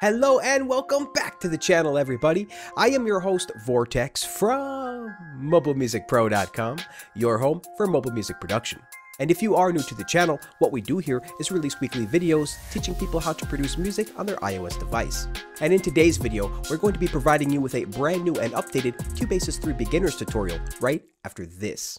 Hello and welcome back to the channel, everybody. I am your host, Vortex, from MobileMusicPro.com, your home for mobile music production. And if you are new to the channel, what we do here is release weekly videos teaching people how to produce music on their iOS device. And in today's video, we're going to be providing you with a brand new and updated Cubasis 3 beginners tutorial right after this.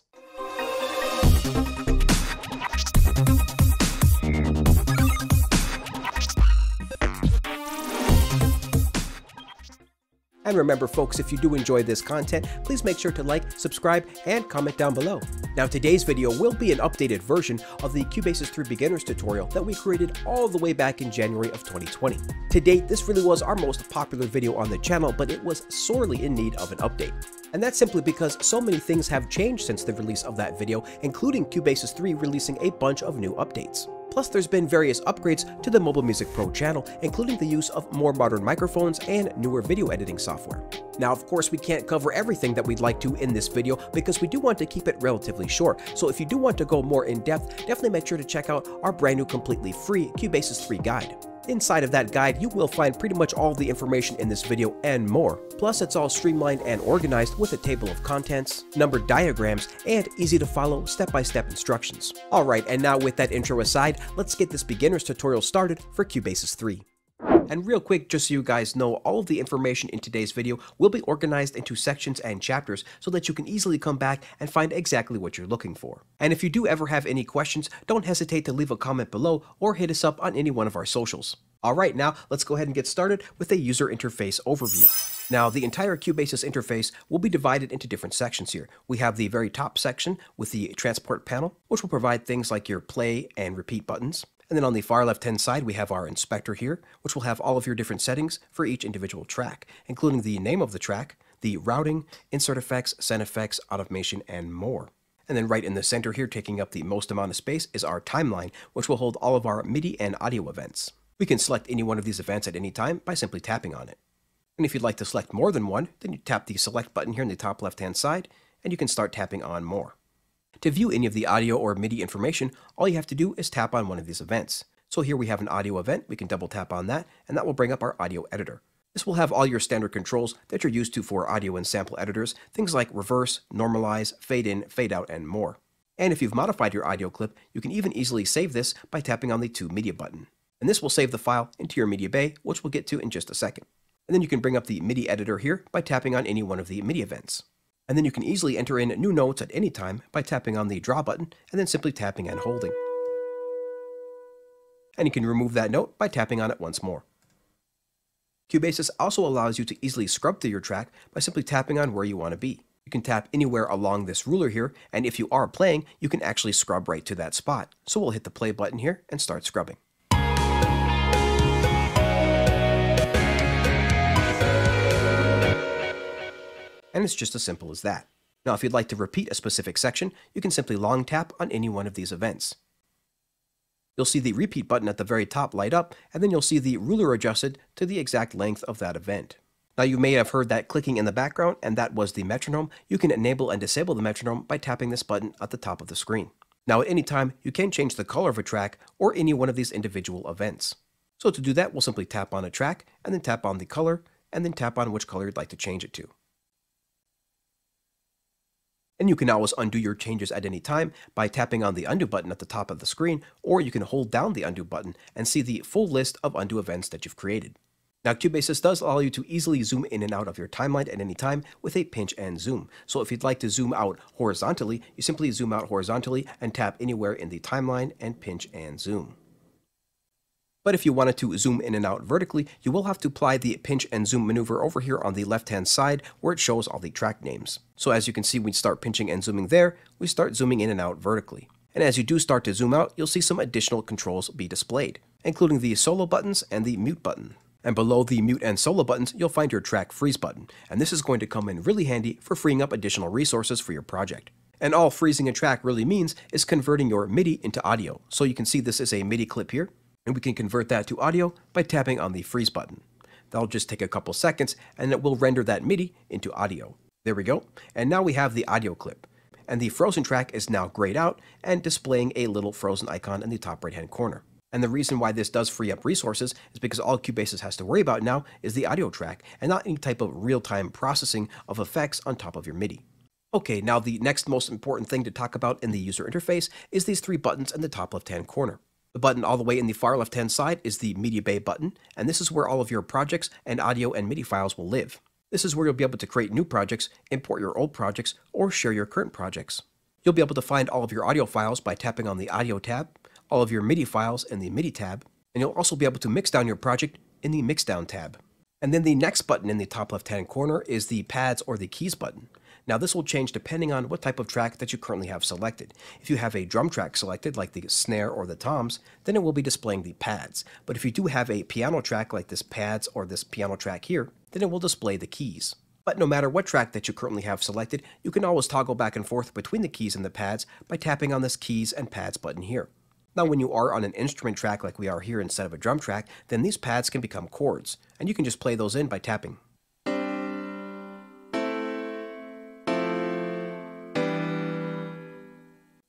And remember folks, if you do enjoy this content, please make sure to like, subscribe, and comment down below. Now today's video will be an updated version of the Cubasis 3 beginners tutorial that we created all the way back in January of 2020. To date, this really was our most popular video on the channel, but it was sorely in need of an update. And that's simply because so many things have changed since the release of that video, including Cubasis 3 releasing a bunch of new updates. Plus, there's been various upgrades to the Mobile Music Pro channel, including the use of more modern microphones and newer video editing software. Now, of course, we can't cover everything that we'd like to in this video because we do want to keep it relatively short. So if you do want to go more in depth, definitely make sure to check out our brand new completely free Cubasis 3 guide. Inside of that guide, you will find pretty much all the information in this video and more. Plus, it's all streamlined and organized with a table of contents, numbered diagrams, and easy to follow step-by-step instructions. Alright, and now with that intro aside, let's get this beginner's tutorial started for Cubasis 3. And real quick, just so you guys know, all of the information in today's video will be organized into sections and chapters so that you can easily come back and find exactly what you're looking for. And if you do ever have any questions, don't hesitate to leave a comment below or hit us up on any one of our socials. Alright, now let's go ahead and get started with a user interface overview. Now, the entire Cubasis interface will be divided into different sections here. We have the very top section with the transport panel, which will provide things like your play and repeat buttons. And then on the far left-hand side, we have our inspector here, which will have all of your different settings for each individual track, including the name of the track, the routing, insert effects, send effects, automation, and more. And then right in the center here, taking up the most amount of space, is our timeline, which will hold all of our MIDI and audio events. We can select any one of these events at any time by simply tapping on it. And if you'd like to select more than one, then you tap the select button here in the top left-hand side, and you can start tapping on more. To view any of the audio or MIDI information, all you have to do is tap on one of these events. So here we have an audio event, we can double tap on that, and that will bring up our audio editor. This will have all your standard controls that you're used to for audio and sample editors, things like reverse, normalize, fade in, fade out, and more. And if you've modified your audio clip, you can even easily save this by tapping on the To Media button. And this will save the file into your media bay, which we'll get to in just a second. And then you can bring up the MIDI editor here by tapping on any one of the MIDI events. And then you can easily enter in new notes at any time by tapping on the draw button and then simply tapping and holding. And you can remove that note by tapping on it once more. Cubasis also allows you to easily scrub through your track by simply tapping on where you want to be. You can tap anywhere along this ruler here, and if you are playing, you can actually scrub right to that spot. So we'll hit the play button here and start scrubbing. And it's just as simple as that. Now, if you'd like to repeat a specific section, you can simply long tap on any one of these events. You'll see the repeat button at the very top light up, and then you'll see the ruler adjusted to the exact length of that event. Now, you may have heard that clicking in the background, and that was the metronome. You can enable and disable the metronome by tapping this button at the top of the screen. Now, at any time, you can change the color of a track or any one of these individual events. So to do that, we'll simply tap on a track, and then tap on the color, and then tap on which color you'd like to change it to. And you can always undo your changes at any time by tapping on the undo button at the top of the screen, or you can hold down the undo button and see the full list of undo events that you've created. Now, Cubasis does allow you to easily zoom in and out of your timeline at any time with a pinch and zoom. So if you'd like to zoom out horizontally, you simply zoom out horizontally and tap anywhere in the timeline and pinch and zoom. But if you wanted to zoom in and out vertically, you will have to apply the pinch and zoom maneuver over here on the left-hand side where it shows all the track names. So as you can see, we start pinching and zooming there, we start zooming in and out vertically. And as you do start to zoom out, you'll see some additional controls be displayed, including the solo buttons and the mute button. And below the mute and solo buttons, you'll find your track freeze button. And this is going to come in really handy for freeing up additional resources for your project. And all freezing a track really means is converting your MIDI into audio. So you can see this is a MIDI clip here. And we can convert that to audio by tapping on the freeze button. That'll just take a couple seconds and it will render that MIDI into audio. There we go. And now we have the audio clip. And the frozen track is now grayed out and displaying a little frozen icon in the top right hand corner. And the reason why this does free up resources is because all Cubasis has to worry about now is the audio track and not any type of real-time processing of effects on top of your MIDI. Okay, now the next most important thing to talk about in the user interface is these three buttons in the top left-hand corner. The button all the way in the far left-hand side is the Media Bay button, and this is where all of your projects and audio and MIDI files will live. This is where you'll be able to create new projects, import your old projects, or share your current projects. You'll be able to find all of your audio files by tapping on the Audio tab, all of your MIDI files in the MIDI tab, and you'll also be able to mix down your project in the Mixdown tab. And then the next button in the top left-hand corner is the Pads or the Keys button. Now this will change depending on what type of track that you currently have selected. If you have a drum track selected, like the snare or the toms, then it will be displaying the pads. But if you do have a piano track like this pads or this piano track here, then it will display the keys. But no matter what track that you currently have selected, you can always toggle back and forth between the keys and the pads by tapping on this Keys and Pads button here. Now when you are on an instrument track like we are here instead of a drum track, then these pads can become chords, and you can just play those in by tapping.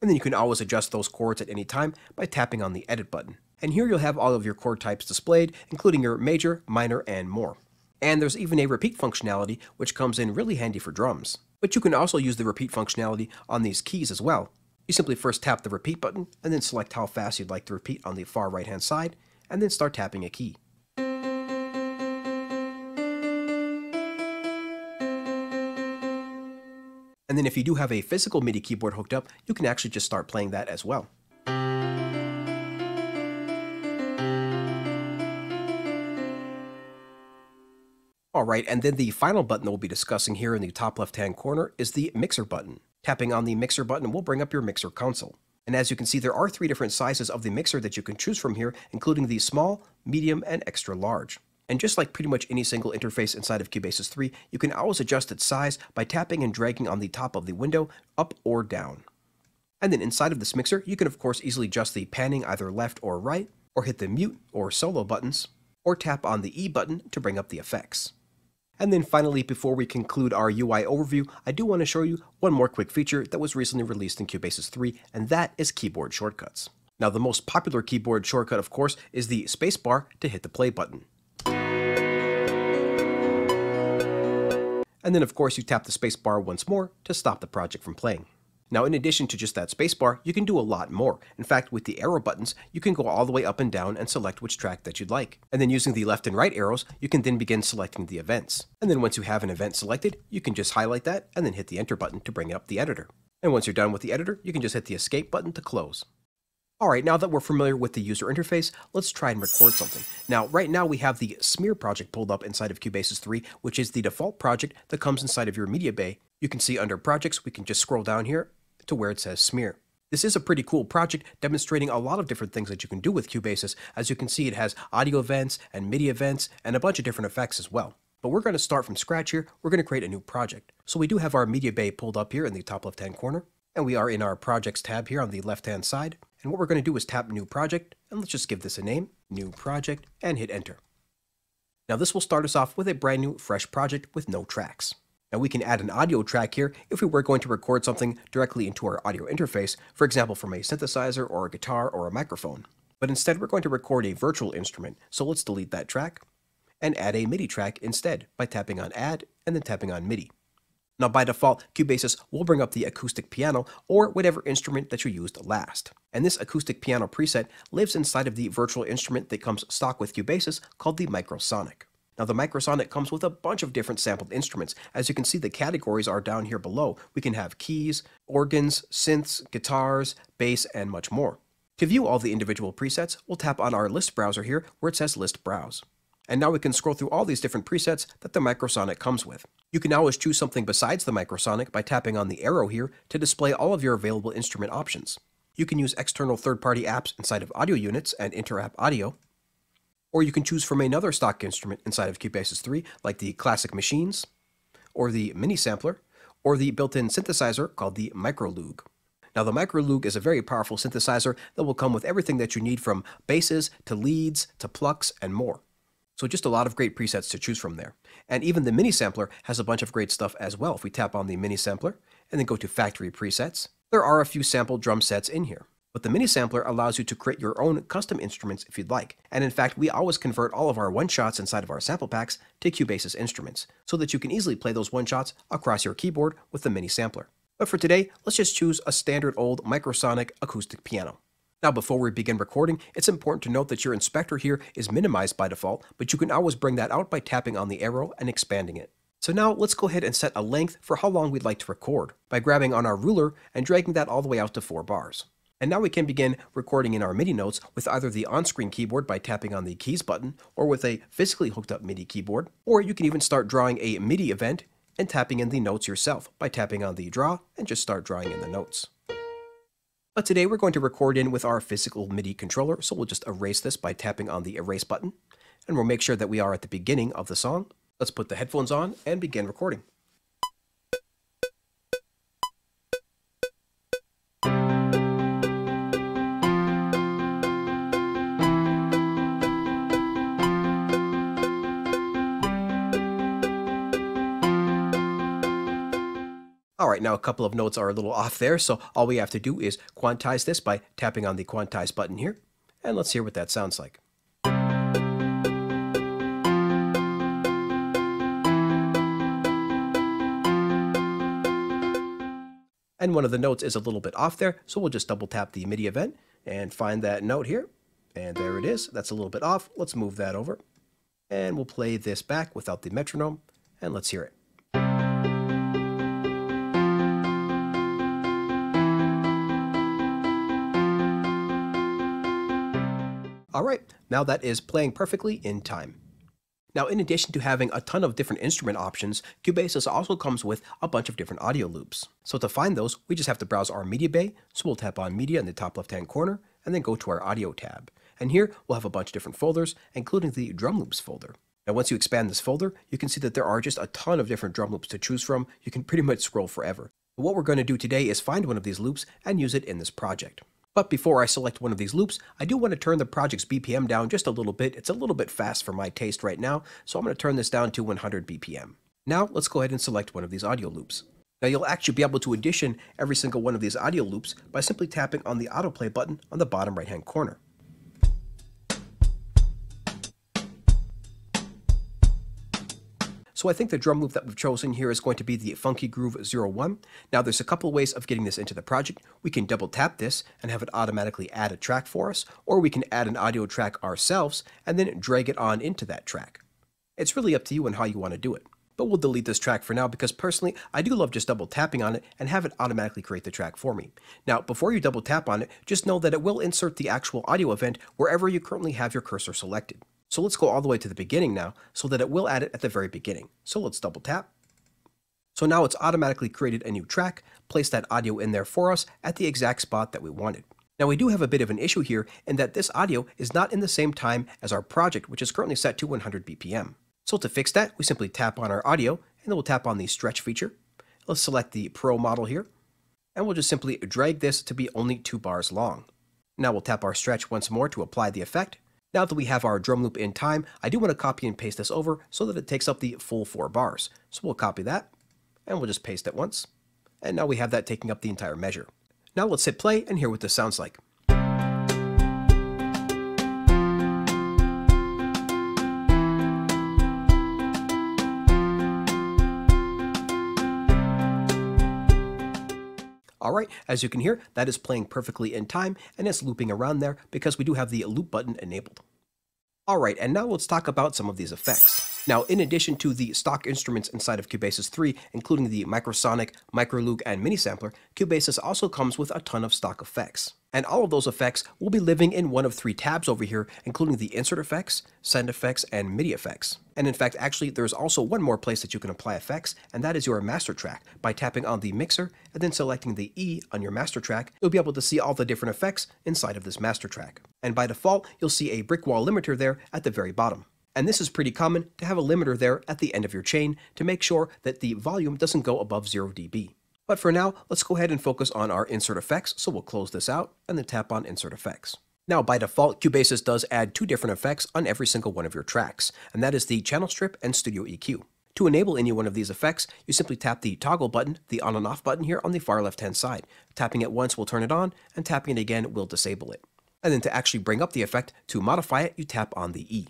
And then you can always adjust those chords at any time by tapping on the Edit button. And here you'll have all of your chord types displayed, including your major, minor, and more. And there's even a repeat functionality, which comes in really handy for drums. But you can also use the repeat functionality on these keys as well. You simply first tap the repeat button, and then select how fast you'd like to repeat on the far right-hand side, and then start tapping a key. And then if you do have a physical MIDI keyboard hooked up, you can actually just start playing that as well. Alright, and then the final button that we'll be discussing here in the top left-hand corner is the Mixer button. Tapping on the Mixer button will bring up your mixer console. And as you can see, there are three different sizes of the mixer that you can choose from here, including the small, medium, and extra large. And just like pretty much any single interface inside of Cubasis 3, you can always adjust its size by tapping and dragging on the top of the window, up or down. And then inside of this mixer, you can of course easily adjust the panning either left or right, or hit the mute or solo buttons, or tap on the E button to bring up the effects. And then finally, before we conclude our UI overview, I do want to show you one more quick feature that was recently released in Cubasis 3, and that is keyboard shortcuts. Now the most popular keyboard shortcut, of course, is the spacebar to hit the play button. And then of course you tap the spacebar once more to stop the project from playing. Now in addition to just that spacebar, you can do a lot more. In fact, with the arrow buttons, you can go all the way up and down and select which track that you'd like. And then using the left and right arrows, you can then begin selecting the events. And then once you have an event selected, you can just highlight that and then hit the enter button to bring up the editor. And once you're done with the editor, you can just hit the escape button to close. Alright, now that we're familiar with the user interface, let's try and record something. Now, right now we have the Smear project pulled up inside of Cubasis 3, which is the default project that comes inside of your Media Bay. You can see under Projects, we can just scroll down here to where it says Smear. This is a pretty cool project demonstrating a lot of different things that you can do with Cubasis. As you can see, it has audio events and MIDI events and a bunch of different effects as well. But we're going to start from scratch here. We're going to create a new project. So we do have our Media Bay pulled up here in the top left-hand corner. And we are in our Projects tab here on the left-hand side. And what we're going to do is tap New Project, and let's just give this a name, New Project, and hit Enter. Now this will start us off with a brand new, fresh project with no tracks. Now we can add an audio track here if we were going to record something directly into our audio interface, for example from a synthesizer or a guitar or a microphone. But instead we're going to record a virtual instrument, so let's delete that track, and add a MIDI track instead by tapping on Add and then tapping on MIDI. Now by default, Cubasis will bring up the acoustic piano or whatever instrument that you used last. And this acoustic piano preset lives inside of the virtual instrument that comes stock with Cubasis called the Microsonic. Now the Microsonic comes with a bunch of different sampled instruments. As you can see, the categories are down here below. We can have keys, organs, synths, guitars, bass, and much more. To view all the individual presets, we'll tap on our list browser here where it says List Browse. And now we can scroll through all these different presets that the Microsonic comes with. You can always choose something besides the Microsonic by tapping on the arrow here to display all of your available instrument options. You can use external third-party apps inside of audio units and inter-app audio, or you can choose from another stock instrument inside of Cubasis 3 like the Classic Machines, or the Mini Sampler, or the built-in synthesizer called the Microloog. Now the Microloog is a very powerful synthesizer that will come with everything that you need from basses to leads to plucks and more. So just a lot of great presets to choose from there. And even the Mini Sampler has a bunch of great stuff as well. If we tap on the Mini Sampler and then go to Factory Presets, there are a few sample drum sets in here. But the mini sampler allows you to create your own custom instruments if you'd like. And in fact, we always convert all of our one-shots inside of our sample packs to Cubasis instruments, so that you can easily play those one-shots across your keyboard with the mini sampler. But for today, let's just choose a standard old microsonic acoustic piano. Now, before we begin recording, it's important to note that your inspector here is minimized by default, but you can always bring that out by tapping on the arrow and expanding it. So now let's go ahead and set a length for how long we'd like to record by grabbing on our ruler and dragging that all the way out to 4 bars. And now we can begin recording in our MIDI notes with either the on-screen keyboard by tapping on the keys button, or with a physically hooked up MIDI keyboard, or you can even start drawing a MIDI event and tapping in the notes yourself by tapping on the draw and just start drawing in the notes. But today we're going to record in with our physical MIDI controller, so we'll just erase this by tapping on the erase button, and we'll make sure that we are at the beginning of the song. Let's put the headphones on and begin recording. Alright, now a couple of notes are a little off there, so all we have to do is quantize this by tapping on the quantize button here, and let's hear what that sounds like. And one of the notes is a little bit off there, so we'll just double tap the MIDI event and find that note here, and there it is. That's a little bit off. Let's move that over, and we'll play this back without the metronome, and let's hear it. Alright, now that is playing perfectly in time. Now, in addition to having a ton of different instrument options, Cubasis also comes with a bunch of different audio loops. So to find those, we just have to browse our media bay, so we'll tap on media in the top left-hand corner, and then go to our audio tab. And here, we'll have a bunch of different folders, including the drum loops folder. Now, once you expand this folder, you can see that there are just a ton of different drum loops to choose from. You can pretty much scroll forever. But what we're going to do today is find one of these loops and use it in this project. But before I select one of these loops, I do want to turn the project's BPM down just a little bit. It's a little bit fast for my taste right now, so I'm going to turn this down to 100 BPM. Now, let's go ahead and select one of these audio loops. Now, you'll actually be able to audition every single one of these audio loops by simply tapping on the autoplay button on the bottom right-hand corner. So I think the drum loop that we've chosen here is going to be the Funky Groove 01. Now there's a couple of ways of getting this into the project. We can double tap this and have it automatically add a track for us, or we can add an audio track ourselves and then drag it on into that track. It's really up to you and how you want to do it. But we'll delete this track for now because personally, I do love just double tapping on it and have it automatically create the track for me. Now, before you double tap on it, just know that it will insert the actual audio event wherever you currently have your cursor selected. So let's go all the way to the beginning now, so that it will add it at the very beginning. So let's double tap. So now it's automatically created a new track, placed that audio in there for us at the exact spot that we wanted. Now we do have a bit of an issue here in that this audio is not in the same time as our project, which is currently set to 100 BPM. So to fix that, we simply tap on our audio, and then we'll tap on the stretch feature. Let's select the Pro model here, and we'll just simply drag this to be only 2 bars long. Now we'll tap our stretch once more to apply the effect. Now that we have our drum loop in time, I do want to copy and paste this over so that it takes up the full 4 bars. So we'll copy that, and we'll just paste it once. And now we have that taking up the entire measure. Now let's hit play and hear what this sounds like. Alright, as you can hear, that is playing perfectly in time, and it's looping around there because we do have the loop button enabled. Alright, and now let's talk about some of these effects. Now, in addition to the stock instruments inside of Cubasis 3, including the Microsonic, Microloop, and Mini Sampler, Cubasis also comes with a ton of stock effects. And all of those effects will be living in one of 3 tabs over here, including the Insert Effects, Send Effects, and MIDI Effects. And in fact, actually, there's also one more place that you can apply effects, and that is your master track. By tapping on the mixer and then selecting the E on your master track, you'll be able to see all the different effects inside of this master track. And by default, you'll see a brick wall limiter there at the very bottom. And this is pretty common to have a limiter there at the end of your chain to make sure that the volume doesn't go above 0 dB. But for now, let's go ahead and focus on our insert effects, so we'll close this out and then tap on insert effects. Now, by default, Cubasis does add 2 different effects on every single one of your tracks, and that is the channel strip and studio EQ. To enable any one of these effects, you simply tap the toggle button, the on and off button here on the far left-hand side. Tapping it once will turn it on, and tapping it again will disable it. And then to actually bring up the effect, to modify it, you tap on the E.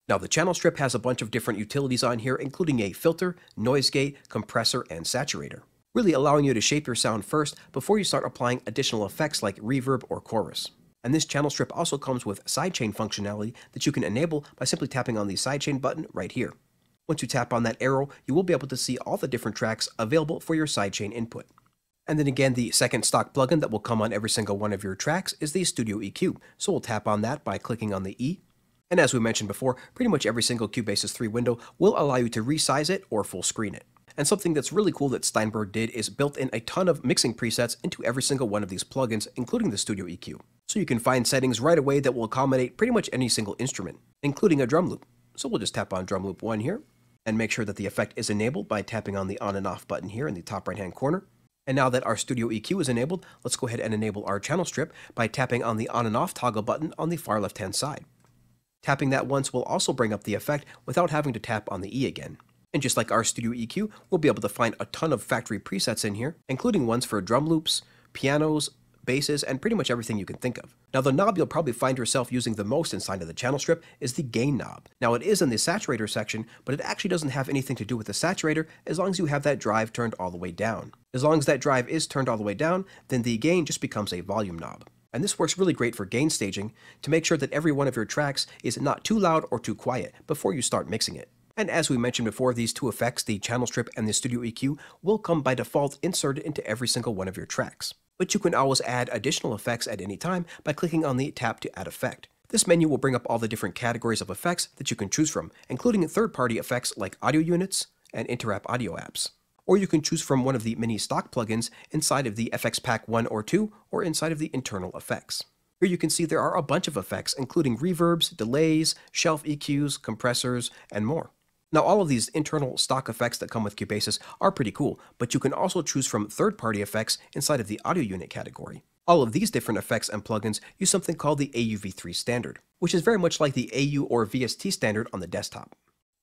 Now the channel strip has a bunch of different utilities on here, including a filter, noise gate, compressor, and saturator, really allowing you to shape your sound first before you start applying additional effects like reverb or chorus. And this channel strip also comes with sidechain functionality that you can enable by simply tapping on the sidechain button right here. Once you tap on that arrow, you will be able to see all the different tracks available for your sidechain input. And then again, the second stock plugin that will come on every single one of your tracks is the Studio EQ. So we'll tap on that by clicking on the E. And as we mentioned before, pretty much every single Cubasis 3 window will allow you to resize it or full screen it. And something that's really cool that Steinberg did is built in a ton of mixing presets into every single one of these plugins, including the Studio EQ. So you can find settings right away that will accommodate pretty much any single instrument, including a drum loop. So we'll just tap on drum loop 1 here, and make sure that the effect is enabled by tapping on the on and off button here in the top right hand corner. And now that our Studio EQ is enabled, let's go ahead and enable our channel strip by tapping on the on and off toggle button on the far left hand side. Tapping that once will also bring up the effect without having to tap on the E again. And just like our Studio EQ, we'll be able to find a ton of factory presets in here, including ones for drum loops, pianos, basses, and pretty much everything you can think of. Now the knob you'll probably find yourself using the most inside of the channel strip is the gain knob. Now it is in the saturator section, but it actually doesn't have anything to do with the saturator as long as you have that drive turned all the way down. As long as that drive is turned all the way down, then the gain just becomes a volume knob. And this works really great for gain staging to make sure that every one of your tracks is not too loud or too quiet before you start mixing it. And as we mentioned before, these two effects, the channel strip and the Studio EQ, will come by default inserted into every single one of your tracks. But you can always add additional effects at any time by clicking on the Tap to Add Effect. This menu will bring up all the different categories of effects that you can choose from, including third-party effects like audio units and Interap audio apps. Or you can choose from one of the mini stock plugins inside of the FX Pack 1 or 2, or inside of the internal effects. Here you can see there are a bunch of effects, including reverbs, delays, shelf EQs, compressors, and more. Now all of these internal stock effects that come with Cubasis are pretty cool, but you can also choose from third-party effects inside of the audio unit category. All of these different effects and plugins use something called the AUV3 standard, which is very much like the AU or VST standard on the desktop.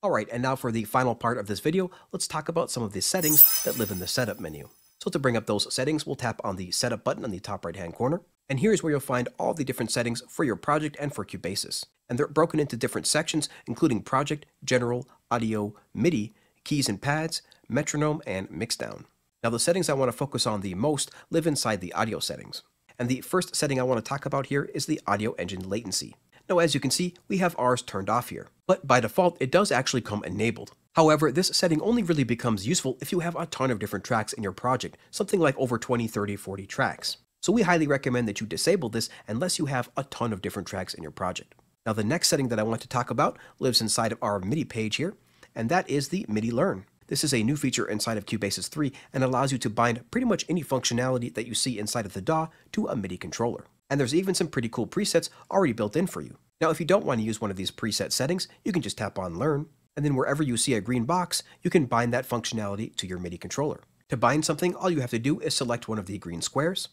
Alright, and now for the final part of this video, let's talk about some of the settings that live in the setup menu. So to bring up those settings, we'll tap on the setup button on the top right hand corner. And here's where you'll find all the different settings for your project and for Cubasis. And they're broken into different sections, including project, general, audio, MIDI, keys and pads, metronome, and mixdown. Now the settings I want to focus on the most live inside the audio settings. And the first setting I want to talk about here is the audio engine latency. Now as you can see, we have ours turned off here, but by default it does actually come enabled. However, this setting only really becomes useful if you have a ton of different tracks in your project, something like over 20, 30, 40 tracks. So we highly recommend that you disable this unless you have a ton of different tracks in your project. Now the next setting that I want to talk about lives inside of our MIDI page here, and that is the MIDI Learn. This is a new feature inside of Cubasis 3 and allows you to bind pretty much any functionality that you see inside of the DAW to a MIDI controller. And there's even some pretty cool presets already built in for you. Now if you don't want to use one of these preset settings, you can just tap on Learn, and then wherever you see a green box, you can bind that functionality to your MIDI controller. To bind something, all you have to do is select one of the green squares,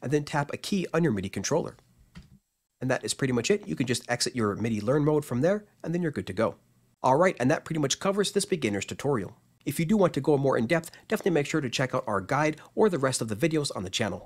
and then tap a key on your MIDI controller. And that is pretty much it. You can just exit your MIDI Learn mode from there, and then you're good to go. Alright, and that pretty much covers this beginner's tutorial. If you do want to go more in depth, definitely make sure to check out our guide or the rest of the videos on the channel.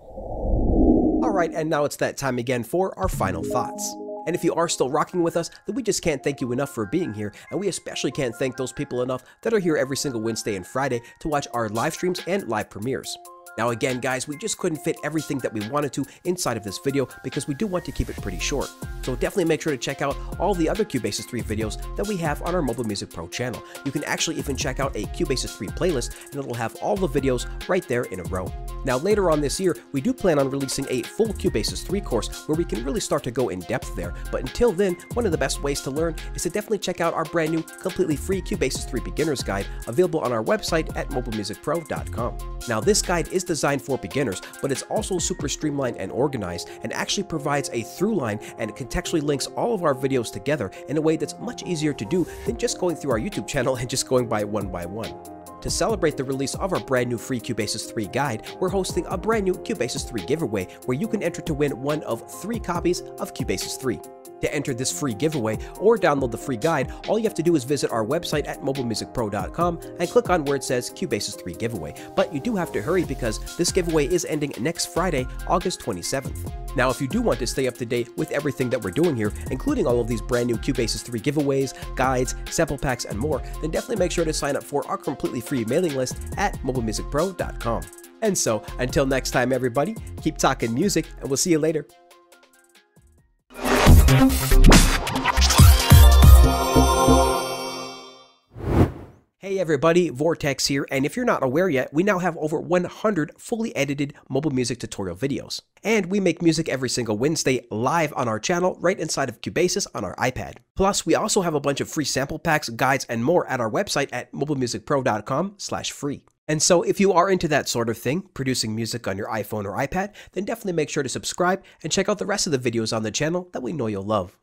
Alright, and now it's that time again for our final thoughts. And if you are still rocking with us, then we just can't thank you enough for being here, and we especially can't thank those people enough that are here every single Wednesday and Friday to watch our live streams and live premieres. Now again guys, we just couldn't fit everything that we wanted to inside of this video because we do want to keep it pretty short. So definitely make sure to check out all the other Cubasis 3 videos that we have on our Mobile Music Pro channel. You can actually even check out a Cubasis 3 playlist and it'll have all the videos right there in a row. Now later on this year, we do plan on releasing a full Cubasis 3 course where we can really start to go in depth there. But until then, one of the best ways to learn is to definitely check out our brand new, completely free Cubasis 3 Beginner's Guide available on our website at MobileMusicPro.com. Now this guide is designed for beginners, but it's also super streamlined and organized and actually provides a through line and contextually links all of our videos together in a way that's much easier to do than just going through our YouTube channel and just going by one. To to celebrate the release of our brand new free Cubasis 3 guide, we're hosting a brand new Cubasis 3 giveaway where you can enter to win one of 3 copies of Cubasis 3. To enter this free giveaway or download the free guide, all you have to do is visit our website at MobileMusicPro.com and click on where it says Cubasis 3 giveaway. But you do have to hurry because this giveaway is ending next Friday, August 27th. Now, if you do want to stay up to date with everything that we're doing here, including all of these brand new Cubasis 3 giveaways, guides, sample packs, and more, then definitely make sure to sign up for our completely free mailing list at MobileMusicPro.com. And so, until next time everybody, keep talking music and we'll see you later. Hey everybody, Vortex here, and if you're not aware yet, we now have over 100 fully edited mobile music tutorial videos. And we make music every single Wednesday live on our channel right inside of Cubasis on our iPad. Plus, we also have a bunch of free sample packs, guides, and more at our website at MobileMusicPro.com/free. And so if you are into that sort of thing, producing music on your iPhone or iPad, then definitely make sure to subscribe and check out the rest of the videos on the channel that we know you'll love.